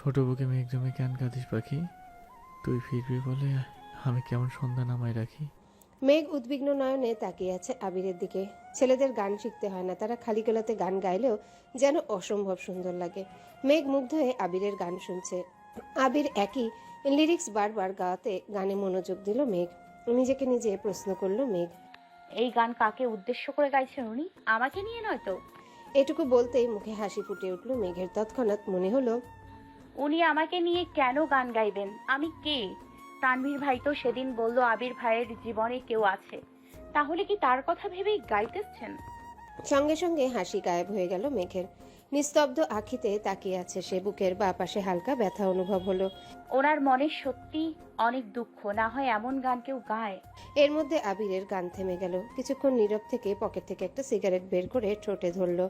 ছোট বুকে মেঘ জমে কেন কাঁদিস পাখি? তুই ফিরবি বলে আমি কেমন সন্ধ্যা নামাই রাখি। মেঘ উদ্বিগ্ন নয়নে তাকিয়ে আছে আবিরের দিকে। ছেলেদের গান শিখতে হয় না, তারা খালি গলাতে গান গাইলেও যেন অসম্ভব সুন্দর লাগে। মেঘ মুগ্ধ হয়ে আবিরের গান শুনছে। আবির একই লিরিক্স বারবার গাওয়াতে গানে মনোযোগ দিল মেঘ। নিজেকে নিজে প্রশ্ন করলো মেঘ। এই গান কাকে উদ্দেশ্য করে গাইছেন উনি? আমাকে নিয়ে নয় তো? এটুকু বলতেই মুখে হাসি ফুটে উঠল মেঘের। তৎক্ষণাৎ মনে হলো উনি আমাকে নিয়ে কেন গান গাইবেন? আমি কে? তানভীর ভাই তো সেদিন বলল আবির ভাইয়ের জীবনে কেউ আছে। তাহলে কি তার কথা ভেবেই গাইতেছেন? সঙ্গে সঙ্গে হাসি গায়েব হয়ে গেল মেঘের। নিস্তব্ধ আখিতে তাকিয়ে আছে সে। বুকের বা পাশে হালকা ব্যথা অনুভব হলো। ওনার মনে সত্যি অনেক দুঃখ, না হয় এমন গান কেউ গায়? এর মধ্যে আবিরের গান থেমে গেল। কিছুক্ষণ নীরব থেকে পকেট থেকে একটা সিগারেট বের করে ঠোঁটে ধরল।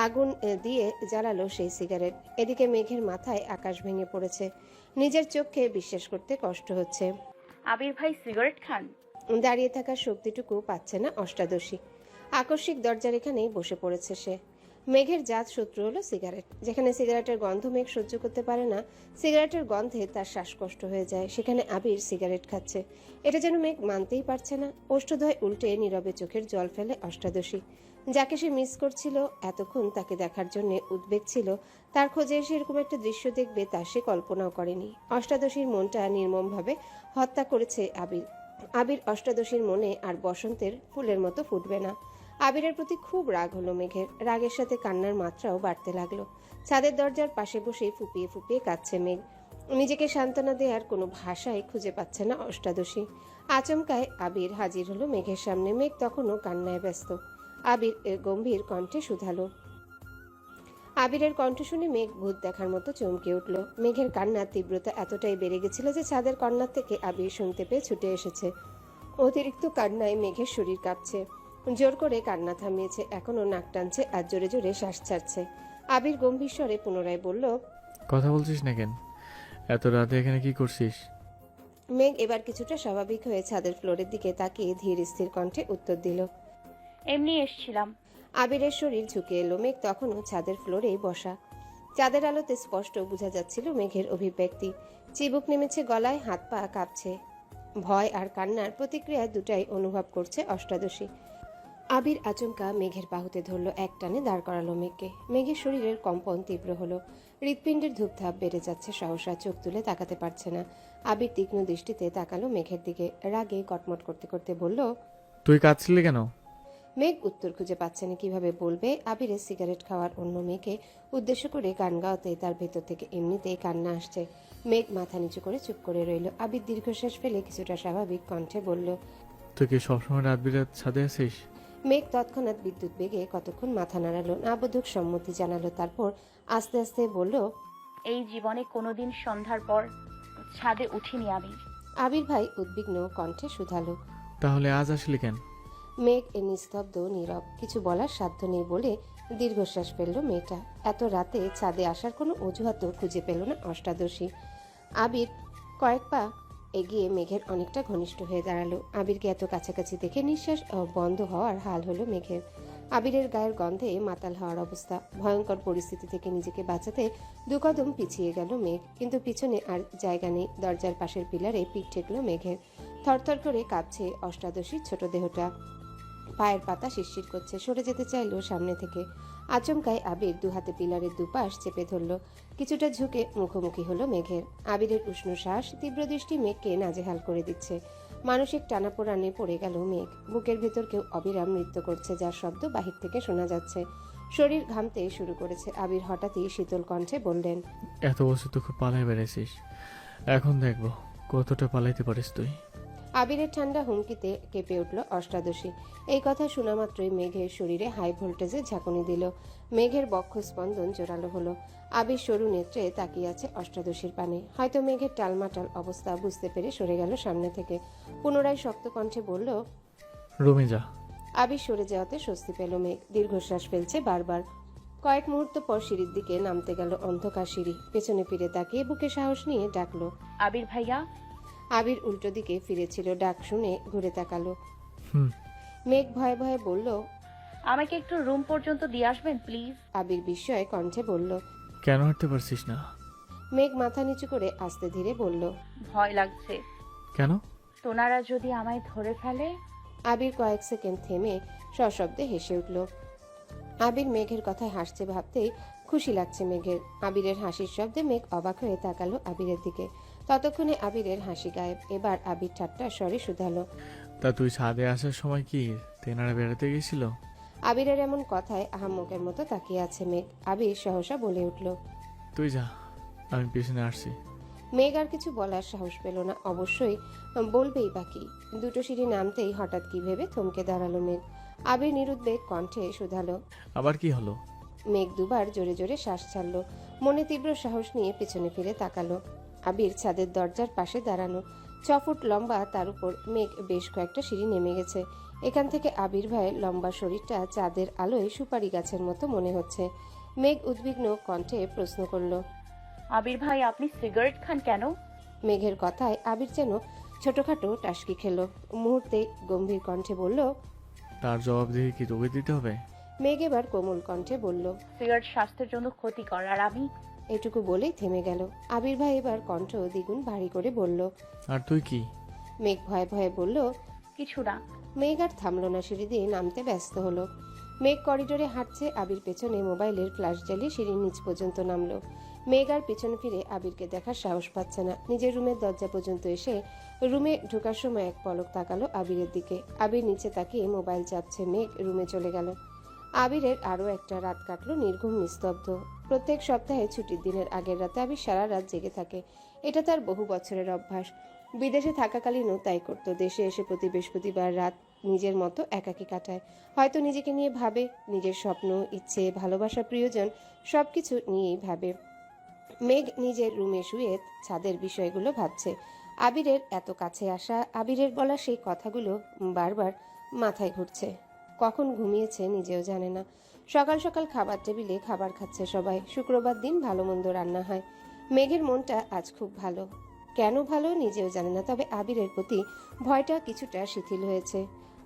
আগুন দিয়ে জ্বালালো সেই সিগারেট। এদিকে মেঘের মাথায় আকাশ ভেঙে পড়েছে। নিজের চোখে বিশ্বাস করতে কষ্ট হচ্ছে। আবির ভাই সিগারেট খান? দাঁড়িয়ে থাকার শক্তিটুকু পাচ্ছে না অষ্টাদশী। আকস্মিক দরজার এখানেই বসে পড়েছে সে। মেঘের জাত শত্রু হলো সিগারেট। যেখানে সিগারেটের গন্ধ মেঘ সহ্য করতে পারে না, সিগারেটের গন্ধে তার শ্বাসকষ্ট হয়ে যায়, সেখানে আবির সিগারেট খাচ্ছে। এটা যেন মেঘ মানতেই পারছে না। ওষ্ঠদ্বয় উল্টে নীরবে চোখের জল ফেলে অষ্টাদশী। যাকে সে মিস করছিল, এতক্ষণ তাকে দেখার জন্য উদ্বেগ ছিল, তার খোঁজে এসে এরকম একটা দৃশ্য দেখবে তা সে কল্পনাও করেনি। অষ্টাদশীর মনটা নির্মমভাবে হত্যা করেছে আবির। আবির অষ্টাদশীর মনে আর বসন্তের ফুলের মতো ফুটবে না। আবিরের প্রতি খুব রাগ হলো মেঘের। রাগের সাথে কান্নার মাত্রাও বাড়তে লাগলো। ছাদের দরজার পাশে বসেই ফুপিয়ে ফুপিয়ে কাঁদছে মেঘ। নিজেকে সান্ত্বনা দেওয়ার কোনো ভাষাই খুঁজে পাচ্ছে না অষ্টাদশী। আচমকায় আবির হাজির হলো মেঘের সামনে। মেঘ তখনও কান্নায় ব্যস্ত। আবির গম্ভীর কণ্ঠে শুধালো। আবিরের কণ্ঠ শুনে মেঘ ভূত দেখার মতো চমকে উঠল। মেঘের কান্নার তীব্রতা এতটাই বেড়ে গেছিল যে ছাদের কর্নার থেকে আবির শুনতে পেয়ে ছুটে এসেছে। অতিরিক্ত কান্নায় মেঘের শরীর কাঁপছে। জোর করে কান্না থামিয়েছে, এখনো নাক টানছে আর জোরে জোরে শ্বাস ছাড়ছে। আবির গম্ভীর স্বরে পুনরায় বলল। কথা বলছিস না কেন? এত রাতে এখানে কি করছিস? মেঘ এবার কিছুটা স্বাভাবিক হয়ে ছাদের ফ্লোরের দিকে তাকিয়ে ধীর স্থির কণ্ঠে উত্তর দিল। এমনি এসছিলাম। আবিরের শরীর ঝুঁকে এলো। মেঘ তখনও ছাদের ফ্লোরেই বসা। চাঁদের আলোতে স্পষ্ট বোঝা যাচ্ছিল মেঘের অভিব্যক্তি। চিবুক নেমেছে গলায়, হাত পা কাঁপছে। ভয় আর কান্নার প্রতিক্রিয়া দুটাই অনুভব করছে অষ্টাদশী। আবির আচমকা মেঘের বাহুতে ধরল, এক টানে দাঁড় করালো মেঘকে। মেঘের শরীরের কম্পন তীব্র হলো। হৃৎপিণ্ডের ধূপধাপ বেড়ে যাচ্ছে সহসা। চোখ তুলে তাকাতে পারছে না। আবির তীক্ষ্ণ দৃষ্টিতে তাকালো মেঘের দিকে। রাগে কটমট করতে করতে বলল। তুই কাঁদছিলি কেন? মেঘ উত্তর খুঁজে পাচ্ছে না কিভাবে বলবে। আবিরের সিগারেট খাওয়ার অন্য মেয়েকে উদ্দেশ্য করে গান গাওয়াতে তার ভেতর থেকে এমনিতেই কান্না আসছে। মেঘ মাথা নিচু করে চুপ করে রইল। আবির দীর্ঘশ্বাস ফেলে কিছুটা স্বাভাবিক কণ্ঠে বলল। তুই কি সবসময় রাত বিরাত ছাদে আছিস? মেঘ তৎক্ষণাৎ বিদ্যুৎ বেগে কতক্ষণ মাথা নাড়ালো, নাবোধক সম্মতি জানালো, তারপর আস্তে আস্তে বলল। এই জীবনে কোনোদিন সন্ধ্যার পর ছাদে উঠিনি আমি। আবির ভাই উদ্বিগ্ন কণ্ঠে শুধালো। তাহলে আজ আসলি কেন? মেঘ নিস্তব্ধ নীরব, কিছু বলার সাধ্য নেই বলে দীর্ঘশ্বাস ফেলল মেয়েটা। এত রাতে ছাদে আসার কোনো অজুহাতও খুঁজে পেল না অষ্টাদশী। আবির কয়েক পা এগিয়ে মেঘের অনেকটা ঘনিষ্ঠ হয়ে দাঁড়ালো। আবিরকে এত কাছাকাছি দেখে নিঃশ্বাস বন্ধ হওয়ার হাল হলো মেঘের। আবিরের গায়ের গন্ধে মাতাল হওয়ার অবস্থা। ভয়ঙ্কর পরিস্থিতি থেকে নিজেকে বাঁচাতে দু কদম পিছিয়ে গেল মেঘ, কিন্তু পিছনে আর জায়গা নেই। দরজার পাশের পিলারে পিঠ ঠেকল মেঘের। থরথর করে কাঁপছে অষ্টাদশীর ছোট দেহটা। পায়ের পাতা শিরশির করছে, সরে যেতে চাইল সামনে থেকে। আচমকায় আবির দু হাতে পিলারের দুপাশ চেপে ধরল। কিছুটা ঝুঁকে মুখোমুখি হলো মেঘের। আবিরের উষ্ণ শ্বাস, তীব্র দৃষ্টি মেঘকে নাজেহাল করে দিচ্ছে। মানসিক টানাপোড়ানে পড়ে গেল মেঘ। বুকের ভেতর কেউ অবিরাম নৃত্য করছে, যার শব্দ বাহির থেকে শোনা যাচ্ছে। শরীর ঘামতে শুরু করেছে। আবির হঠাৎই শীতল কণ্ঠে বললেন। এত বছর তো খুব পালাই বেড়েছিস, এখন দেখবো কতটা পালাইতে পারিস তুই। আবিরের ঠান্ডা হুমকিতে কেঁপে উঠল অষ্টাদশী। এই কথা শোনা মাত্রই মেঘের শরীরে হাই ভোল্টেজে ঝাঁকুনি দিল। মেঘের বক্ষ স্পন্দন জোরালো হলো। আবির সরু নেত্রে তাকিয়ে আছে অষ্টাদশীর পানে। হয়তো মেঘের টালমাটাল অবস্থা বুঝতে পেরে সরে গেল সামনে থেকে। পুনরায় শক্ত কণ্ঠে বলল। রুমে যা। আবির সরে যাওয়াতে স্বস্তি পেল মেঘ। দীর্ঘশ্বাস ফেলছে বারবার। কয়েক মুহূর্ত পর সিঁড়ির দিকে নামতে গেল অন্ধকার সিঁড়ি। পেছনে ফিরে তাকিয়ে বুকে সাহস নিয়ে ডাকলো। আবির ভাইয়া। আবির উল্টো দিকে ফিরেছিল। ডাক শুনে ঘুরে তাকালো। হুম। মেঘ ভয়ে ভয়ে বলল। আমাকে একটু রুম পর্যন্ত দিয়ে আসবেন প্লিজ? আবির বিস্ময়ে কণ্ঠে বলল। কেন হাঁটতে পারছিস না? মেঘ মাথা নিচু করে আস্তে ধীরে বলল। ভয় লাগছে। কেন? তোনারা যদি আমায় ধরে ফেলে? আবির কয়েক সেকেন্ড থেমে সশব্দে হেসে উঠল। আবির মেঘের কথায় হাসছে ভাবতেই খুশি লাগছে মেঘের। আবিরের হাসির শব্দে মেঘ অবাক হয়ে তাকালো আবিরের দিকে। ততক্ষণে আবিরের হাসি গায়েব। এবার আবির ঠাট্টা স্বরে শুধালো। তা তুই ছাদে আসার সময় কি তেনারা বেড়াতে গেছিল? আবিরের এমন কথায় আহাম্মকের মতো তাকিয়ে আছে মেঘ। আবির সহসা বলে উঠল। তুই যা, আমি পেছনে আসছি। মেঘ আর কিছু বলার সাহস পেল না। অবশ্যই বলবেই বাকি। দুটো সিঁড়ি নামতেই হঠাৎ কি ভেবে থমকে দাঁড়ালো মেঘ। আবির নিরুদ্বেগ কণ্ঠে শুধালো। আবার কি হলো? মেঘ দুবার জোরে জোরে শ্বাস ছাড়ল। মনে তীব্র সাহস নিয়ে পেছনে ফিরে তাকালো। আবির ছাদের দরজার পাশে দাঁড়ানো। 6 ফুট লম্বা, তার উপর মেঘ বেশ কয়েকটা সিঁড়ি নেমে গেছে। এখান থেকে আবির ভাইয়ের লম্বা শরীরটা চাঁদের আলোয় সুপারি গাছের মতো মনে হচ্ছে। মেঘ উদ্বিগ্ন কণ্ঠে প্রশ্ন করল। আবির ভাই, আপনি সিগারেট খান কেন? মেঘের কথায় আবির যেন ছোটখাটো টাসকি খেলো। মুহূর্তে গম্ভীর কণ্ঠে বলল। তার জবাবদিহি কি তোকে দিতে হবে? মেঘ এবার কোমল কণ্ঠে বলল। সিগারেট স্বাস্থ্যের জন্য ক্ষতিকর, আর আমি। এটুকু বলেই থেমে গেল। আবির ভাই এবার কণ্ঠ দ্বিগুণ ভারী করে বলল। আর তুই কি? মেঘ ভয়ে ভয়ে বলল। কিছু না। মেঘ আর থামল না, সিঁড়ি দিয়ে নামতে ব্যস্ত হলো। মেঘ করিডোরে হাঁটছে, আবির পেছনে মোবাইলের ফ্ল্যাশ জ্বালিয়ে সিঁড়ির নিচ পর্যন্ত নামলো। মেঘ আর পেছনে ফিরে আবিরকে দেখার সাহস পাচ্ছে না। নিজের রুমের দরজা পর্যন্ত এসে রুমে ঢোকার সময় এক পলক তাকালো আবিরের দিকে। আবির নিচে তাকিয়ে মোবাইল চাপছে। মেঘ রুমে চলে গেল। আবিরের আরও একটা রাত কাটলো নির্ঘুম নিস্তব্ধ। প্রত্যেক সপ্তাহে ছুটির দিনের আগের রাতে আবির সারা রাত জেগে থাকে। এটা তার বহু বছরের অভ্যাস। বিদেশে থাকাকালীনও তাই করত। দেশে এসে প্রতি বৃহস্পতিবার রাত নিজের মতো একাকী কাটায়। হয়তো নিজেকে নিয়ে ভাবে, নিজের স্বপ্ন, ইচ্ছে, ভালোবাসা, প্রিয়জন সবকিছু নিয়েই ভাবে। মেঘ নিজের রুমে শুয়ে ছাদের বিষয়গুলো ভাবছে। আবিরের এত কাছে আসা, আবিরের বলা সেই কথাগুলো বারবার মাথায় ঘুরছে। কখন ঘুমিয়েছে নিজেও জানে না। সকাল সকাল খাবার টেবিলে খাবার খাচ্ছে সবাই। শুক্রবার দিন ভালো মন্দ রান্না হয়। মেঘের মনটা আজ খুব ভালো। কেন ভালো নিজেও জানে না, তবে আবিরের প্রতি ভয়টা কিছুটা শিথিল হয়েছে।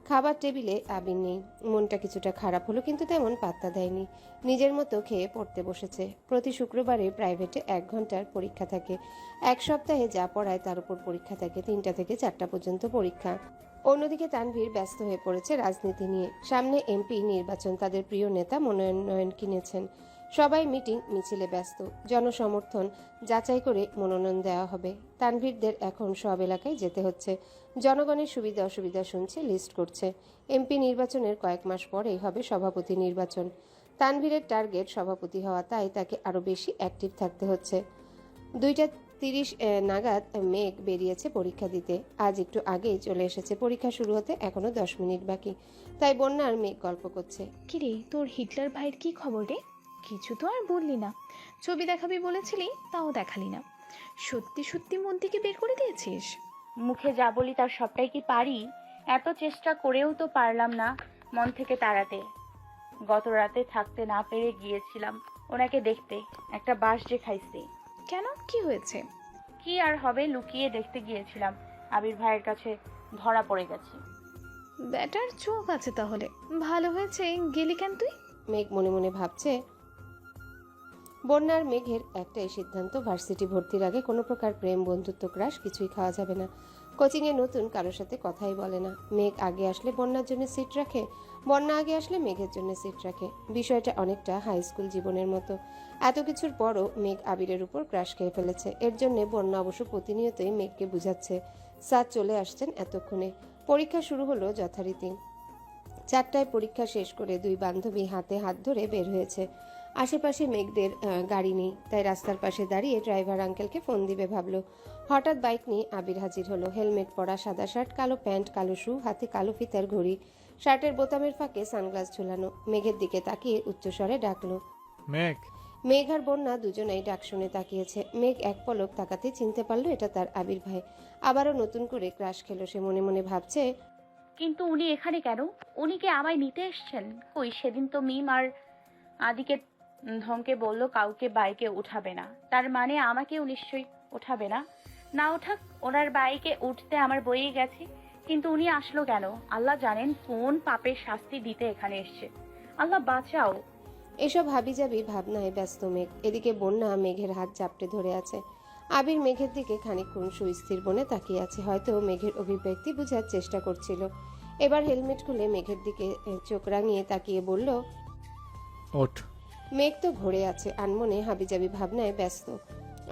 খাবার টেবিলে আবির নেই। মনটা কিছুটা খারাপ হলো, কিন্তু তেমন পাত্তা দেয়নি। নিজের মতো খেয়ে পড়তে বসেছে। প্রতি শুক্রবারে প্রাইভেটে 1 ঘন্টার পরীক্ষা থাকে। এক সপ্তাহে যা পড়ায় তার উপর পরীক্ষা থাকে। 3টা থেকে 4টা পর্যন্ত পরীক্ষা। অন্যদিকে তানভীর ব্যস্ত হয়ে পড়েছে রাজনীতি নিয়ে। সামনে এমপি নির্বাচন, তাদের প্রিয় নেতা মনোনয়ন কিনেছেন। সবাই মিটিং মিছিলে ব্যস্ত। জনসমর্থন যাচাই করে মনোনয়ন দেওয়া হবে। তানভীরদের এখন সব এলাকায় যেতে হচ্ছে। জনগণের সুবিধা অসুবিধা শুনছে, লিস্ট করছে। এমপি নির্বাচনের কয়েক মাস পরেই হবে সভাপতি নির্বাচন। তানভীরের টার্গেট সভাপতি হওয়া, তাই তাকে আরও বেশি অ্যাক্টিভ থাকতে হচ্ছে। 2:30 নাগাদ মেঘ বেরিয়েছে পরীক্ষা দিতে। আজ একটু আগেই চলে এসেছে। পরীক্ষা শুরু হতে এখনো 10 মিনিট বাকি। তাই বন্যা আর মেঘ গল্প করছে। কিরে, তোর হিটলার ভাইয়ের কি খবর রে? কিছু তো আর বললি না। ছবি দেখাবি বলেছিলি, তাও দেখালি না। সত্যি সত্যি মন থেকে বের করে দিয়েছিস? মুখে যা বলি তার সবটাই কি পারি? এত চেষ্টা করেও তো পারলাম না মন থেকে তাড়াতে। গত রাতে থাকতে না পেরে গিয়েছিলাম ওনাকে দেখতে। একটা বাস যে খাইছে। কেন, কি হয়েছে? কি আর হবে, লুকিয়ে দেখতে গিয়েছিলাম। আবির ভাইয়ের কাছে ধরা পড়ে গেছে। ব্যাটার চোখ আছে তাহলে। ভালো হয়েছে গেলি কেন তুই? মেঘ মনে মনে ভাবছে। বন্যার মেঘের একটাই সিদ্ধান্ত, ভার্সিটি ভর্তির আগে কোনো প্রকার প্রেম, বন্ধুত্ব, ক্রাশ কিছুই খাওয়া যাবে না। কোচিংয়ে নতুন কারোর সাথে কথাই বলে না। মেঘ আগে আসলে বন্যার জন্য সিট রাখে, বন্যা আগে আসলে মেঘের জন্য সিট রাখে। বিষয়টা অনেকটা হাই স্কুল জীবনের মতো। এত কিছুর পরও মেঘ আবিরের উপর ক্রাশ খেয়ে ফেলেছে। এর জন্য বন্যা অবশ্য প্রতিনিয়তই মেঘকে বুঝাচ্ছে। স্যার চলে আসছেন এতক্ষণে। পরীক্ষা শুরু হলো যথারীতি। 4টায় পরীক্ষা শেষ করে 2 বান্ধবী হাতে হাত ধরে বের হয়েছে। আশেপাশে মেঘদের গাড়ি নেই, তাই রাস্তার পাশে দাঁড়িয়ে ড্রাইভার আঙ্কেলকে ফোন দিবে ভাবলো। হঠাৎ বাইক নিয়ে আবির হাজির হলো। হেলমেট পরা, সাদা শার্ট, কালো প্যান্ট, কালো শু, হাতে কালো ফিতার ঘড়ি, শার্টের বোতামের ফাঁকে সানগ্লাস ঝুলানো। মেঘের দিকে তাকিয়ে উচ্চস্বরে ডাকলো। মেঘ। মেঘ আর বন্যা দুজনেই ডাক শুনে তাকিয়েছে। মেঘ এক পলক তাকাতে চিনতে পারলো এটা তার আবির ভাই। আবারও নতুন করে ক্রাশ খেলো। সে মনে মনে ভাবছে, কিন্তু উনি এখানে কেন? উনি কি আমায় নিতে এসছেন? কই, সেদিন তো মিম আর আদিকে ধমকে বলল কাউকে বাইকে উঠাবে না। তার মানে আমাকেও নিশ্চয়ই উঠাবে না। না ওঠাক, ওনার বাইকে উঠতে আমার বইয়ে গেছে। কিন্তু উনি আসলো কেন? আল্লাহ জানেন কোন পাপের শাস্তি দিতে এখানে এসছে। আল্লাহ বাঁচাও। এসব হাবিজাবি ভাবনায় ব্যস্ত মেঘ। এদিকে বন্যা মেঘের হাত চাপটে ধরে আছে। আবির মেঘের দিকে খানিকক্ষণ সুস্থির বনে তাকিয়ে আছে, হয়তো মেঘের অভিব্যক্তি বোঝার চেষ্টা করছিল। এবার হেলমেট খুলে মেঘের দিকে চোখ রাঙিয়ে তাকিয়ে বলল, ওঠ। মেঘ তো ঘুরে আছে, আনমনে হাবিজাবি ভাবনায় ব্যস্ত।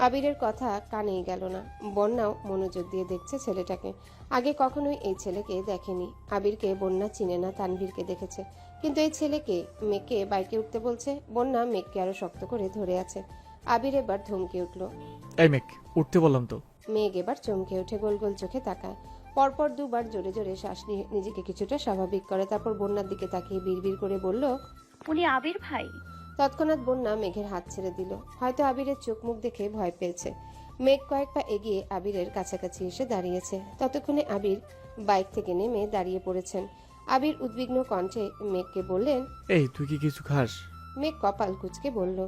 আবিরের কথা কানেই গেল না। বন্যাও মনোযোগ দিয়ে দেখছে ছেলেটাকে। আগে কখনোই এই ছেলেকে দেখেনি। আবিরকে বন্যা চিনে না, তানভীরকে দেখেছে, কিন্তু এই ছেলেকে মেঘকে বাইকে উঠতে বলছে। বন্যা মেঘকে আরো শক্ত করে ধরে আছে। আবির এবার ধমকে উঠল। এই মেঘ, উঠতে বললাম তো। মেঘ এবার চমকে ওঠে, গোল গোল চোখে তাকায়। পরপর দুবার জোরে জোরে শ্বাস নিয়ে নিজেকে কিছুটা স্বাভাবিক করে, তারপর বন্যার দিকে তাকিয়ে বিড়বিড় করে বলল, উনি আবির ভাই? তৎক্ষণাৎ বন্যা মেঘের হাত ছেড়ে দিল। হয়তো আবিরের চোখ মুখ দেখে ভয় পেয়েছে। মেঘ কয়েক পা এগিয়ে আবিরের কাছাকাছি এসে দাঁড়িয়েছে। ততক্ষণে আবির বাইক থেকে নেমে দাঁড়িয়ে পড়েছেন। আবির উদ্বিগ্ন কণ্ঠে মেঘকে বললেন, এই তুই কি কিছু খাস? মেঘ কপাল কুঁচকে বলল,